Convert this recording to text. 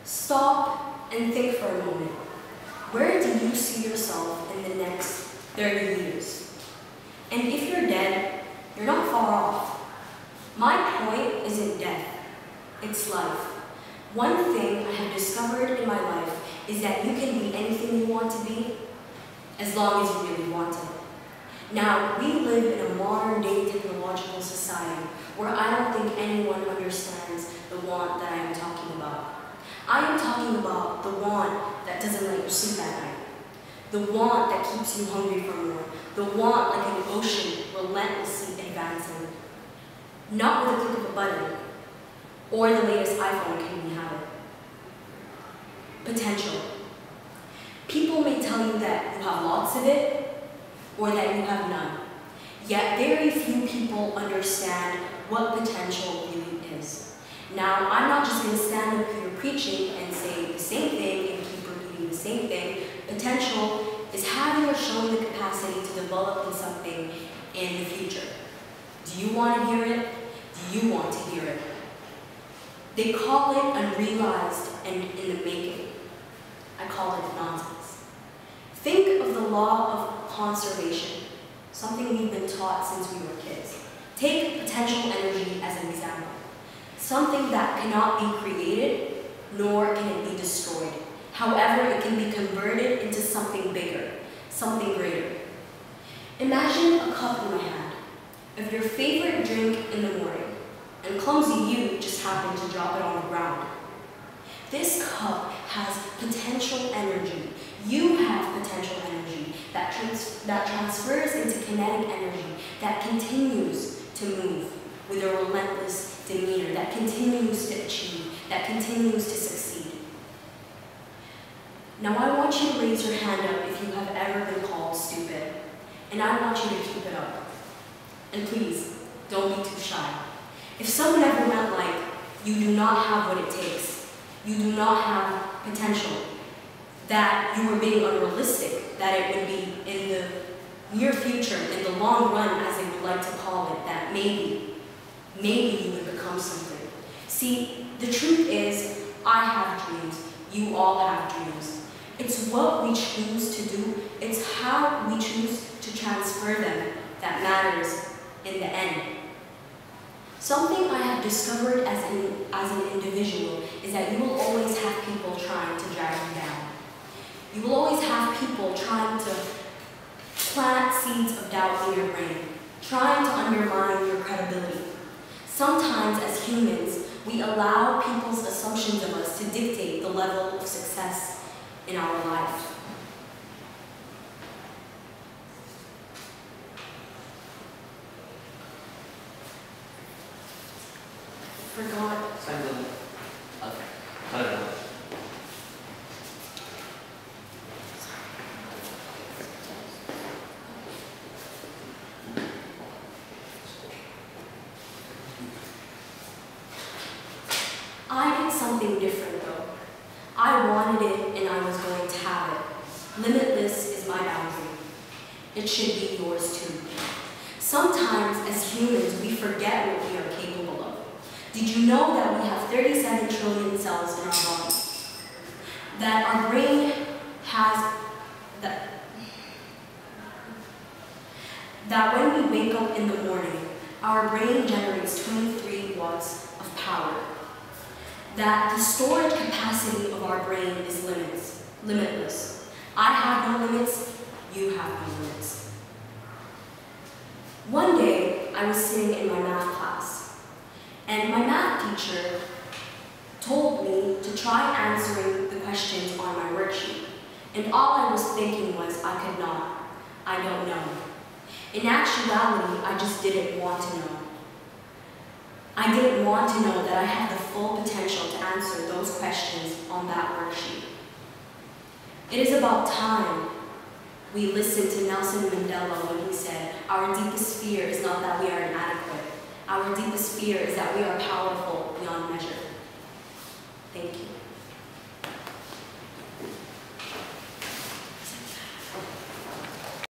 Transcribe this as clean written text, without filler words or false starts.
Stop and think for a moment. Where do you see yourself in the next 30 years? And if you're dead, you're not far off. My point isn't death, it's life. One thing I have discovered in my life is that you can be anything you want to be, as long as you really want it. Now, we live in a modern-day technological society where I don't think anyone understands the want that I am talking about. I am talking about the want that doesn't let you sleep at night. The want that keeps you hungry for more. The want like an ocean relentlessly advancing. Not with a click of a button, or the latest iPhone can we have it. Potential. People may tell you that you have lots of it, or that you have none. Yet very few people understand what potential really is. Now, I'm not just going to stand up here preaching and say the same thing and keep repeating the same thing. Potential is having or showing the capacity to develop in something in the future. Do you want to hear it? Do you want to hear it? They call it unrealized and in the making. I call it nonsense. Think of the law of conservation, something we've been taught since we were kids. Take potential energy as an example. Something that cannot be created, nor can it be destroyed. However, it can be converted into something bigger, something greater. Imagine a cup in my hand of your favorite drink in the morning, and clumsy you just happen to drop it on the ground. This cup has potential energy. You have potential energy that transfers into kinetic energy that continues to move with a relentless demeanor, that continues to achieve, that continues to succeed. Now I want you to raise your hand up if you have ever been called stupid, and I want you to keep it up. And please, don't be too shy. If someone ever went like, you do not have what it takes, you do not have potential, that you were being unrealistic, that it would be in the near future, in the long run, as they would like to call it, that maybe you would become something. See, the truth is, I have dreams, you all have dreams. It's what we choose to do, it's how we choose to transfer them that matters in the end. Something I have discovered as an individual is that you will always have people trying to drag you down. You will always have people trying to plant seeds of doubt in your brain, trying to undermine your credibility. Sometimes, as humans, we allow people's assumptions of us to dictate the level of success in our life. Forgot. Okay. Cut it out. I did something different though. I wanted it and I was going to have it. Limitless is my boundary. It should be yours too. Sometimes as humans we forget what we are capable of. Did you know that we have 37 trillion cells in our body? That our brain has, that when we wake up in the morning, our brain generates 23 watts of power. That the storage capacity of our brain is limitless. I have no limits, you have no limits. One day, I was sitting in my math class, and my math teacher told me to try answering the questions on my worksheet. And all I was thinking was, I could not. I don't know. In actuality, I just didn't want to know. I didn't want to know that I had the full potential to answer those questions on that worksheet. It is about time we listen to Nelson Mandela when he said, our deepest fear is not that we are inadequate. Our deepest fear is that we are powerful beyond measure. Thank you.